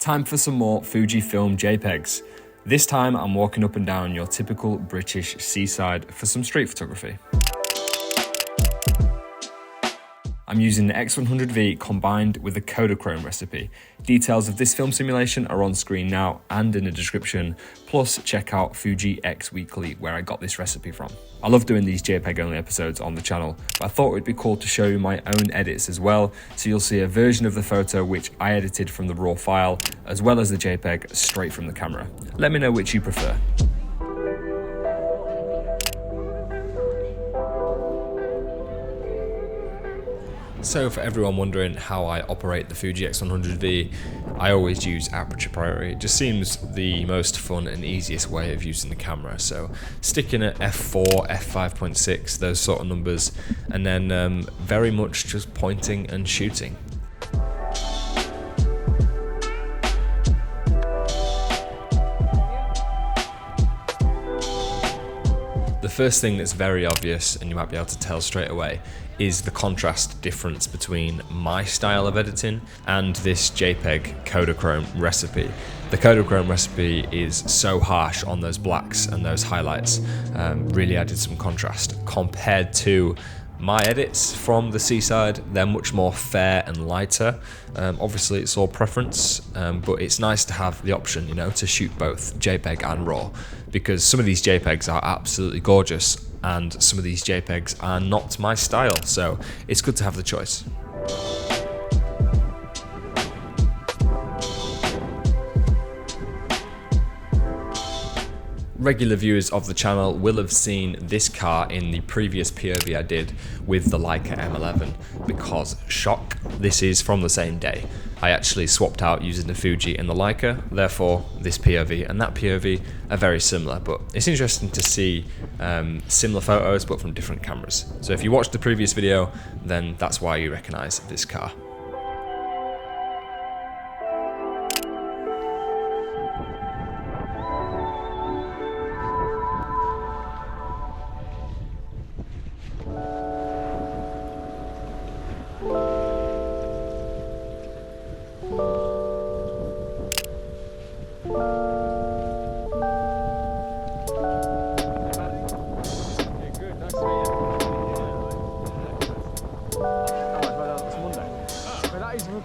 Time for some more Fujifilm JPEGs. This time I'm walking up and down your typical British seaside for some street photography. I'm using the X100V combined with the Kodachrome recipe. Details of this film simulation are on screen now and in the description, plus check out Fuji X Weekly where I got this recipe from. I love doing these JPEG only episodes on the channel, but I thought it would be cool to show you my own edits as well, so you'll see a version of the photo which I edited from the raw file, as well as the JPEG straight from the camera. Let me know which you prefer. So for everyone wondering how I operate the Fuji X100V, I always use Aperture priority. It just seems the most fun and easiest way of using the camera. So sticking at f4, f5.6, those sort of numbers, and then very much just pointing and shooting. The first thing that's very obvious, and you might be able to tell straight away, is the contrast difference between my style of editing and this JPEG Kodachrome recipe. The Kodachrome recipe is so harsh on those blacks and those highlights, really added some contrast. Compared to my edits from the Seaside, they're much more fair and lighter. Obviously it's all preference, but it's nice to have the option, you know, to shoot both JPEG and RAW, because some of these JPEGs are absolutely gorgeous and some of these JPEGs are not my style, so it's good to have the choice. Regular viewers of the channel will have seen this car in the previous POV I did with the Leica M11, because shock, this is from the same day. I actually swapped out using the Fuji and the Leica, therefore this POV and that POV are very similar, but it's interesting to see similar photos but from different cameras. So if you watched the previous video, then that's why you recognize this car.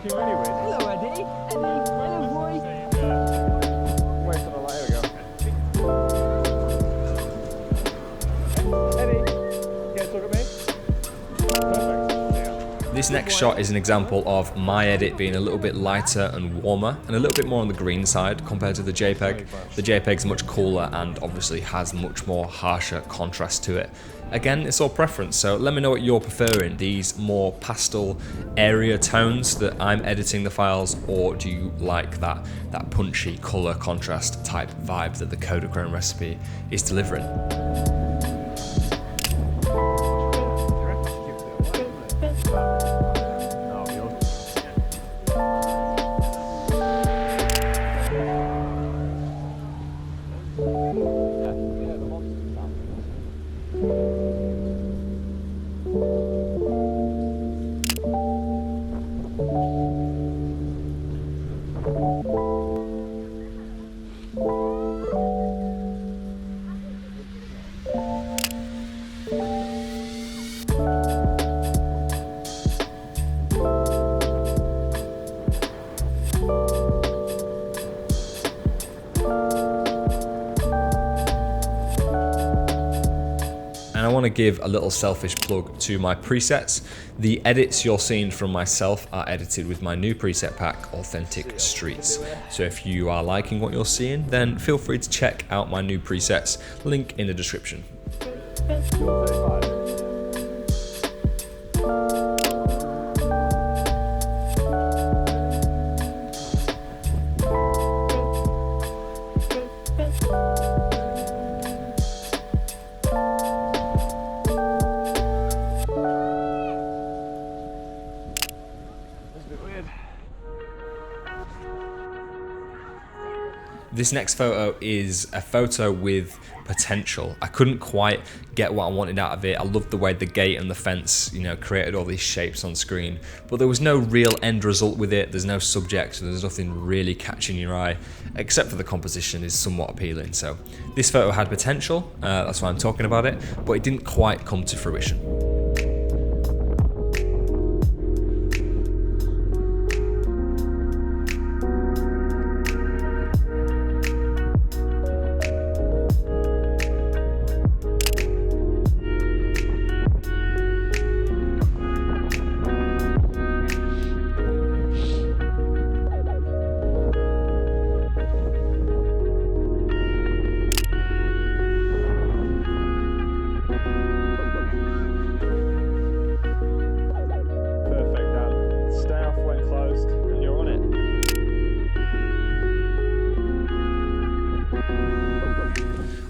Hello, Eddie. Hello, boy. Wait for the light. Here we go. Eddie, can you look at me? Perfect. This next shot is an example of my edit being a little bit lighter and warmer and a little bit more on the green side compared to the JPEG. The JPEG's much cooler and obviously has much more harsher contrast to it. Again, it's all preference, so let me know what you're preferring, these more pastel area tones that I'm editing the files, or do you like that punchy colour contrast type vibe that the Kodachrome recipe is delivering? I want to give a little selfish plug to my presets. The edits you're seeing from myself are edited with my new preset pack, Authentic Streets. So if you are liking what you're seeing, then feel free to check out my new presets, link in the description. This next photo is a photo with potential. I couldn't quite get what I wanted out of it. I loved the way the gate and the fence, you know, created all these shapes on screen, but there was no real end result with it. There's no subject, there's nothing really catching your eye, except for the composition is somewhat appealing. So this photo had potential, that's why I'm talking about it, but it didn't quite come to fruition.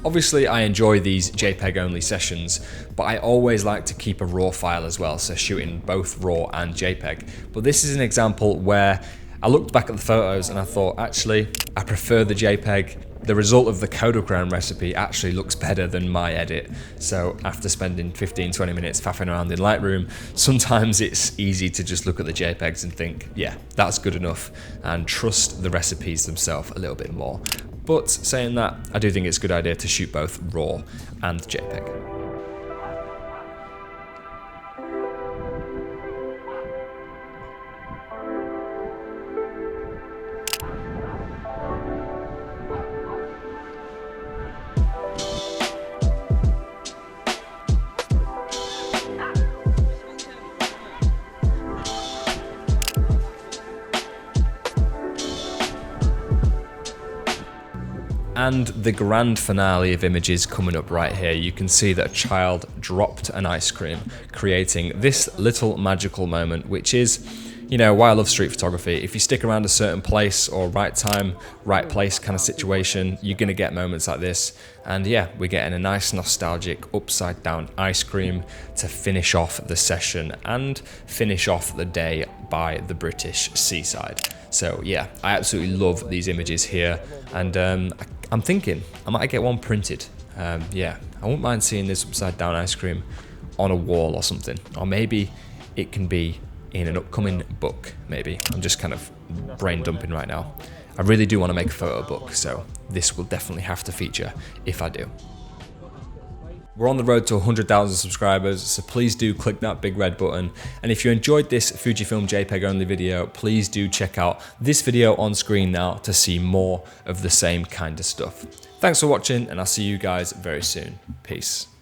Obviously, I enjoy these JPEG only sessions, but I always like to keep a RAW file as well, so shooting both RAW and JPEG. But this is an example where I looked back at the photos and I thought, actually, I prefer the JPEG. The result of the Kodachrome recipe actually looks better than my edit. So after spending 15-20 minutes faffing around in Lightroom, sometimes it's easy to just look at the JPEGs and think, yeah, that's good enough, and trust the recipes themselves a little bit more. But saying that, I do think it's a good idea to shoot both RAW and JPEG. And the grand finale of images coming up right here. You can see that a child dropped an ice cream, creating this little magical moment, which is, you know, why I love street photography. If you stick around a certain place or right time, right place kind of situation, you're gonna get moments like this. And yeah, we're getting a nice nostalgic upside down ice cream to finish off the session and finish off the day by the British seaside. So yeah, I absolutely love these images here, and I'm thinking I might get one printed. Yeah, I wouldn't mind seeing this upside down ice cream on a wall or something, or maybe it can be in an upcoming book. Maybe I'm just kind of brain dumping right now. I really do want to make a photo book, so this will definitely have to feature if I do. We're on the road to 100,000 subscribers, so please do click that big red button. And if you enjoyed this Fujifilm JPEG only video, please do check out this video on screen now to see more of the same kind of stuff. Thanks for watching, and I'll see you guys very soon. Peace.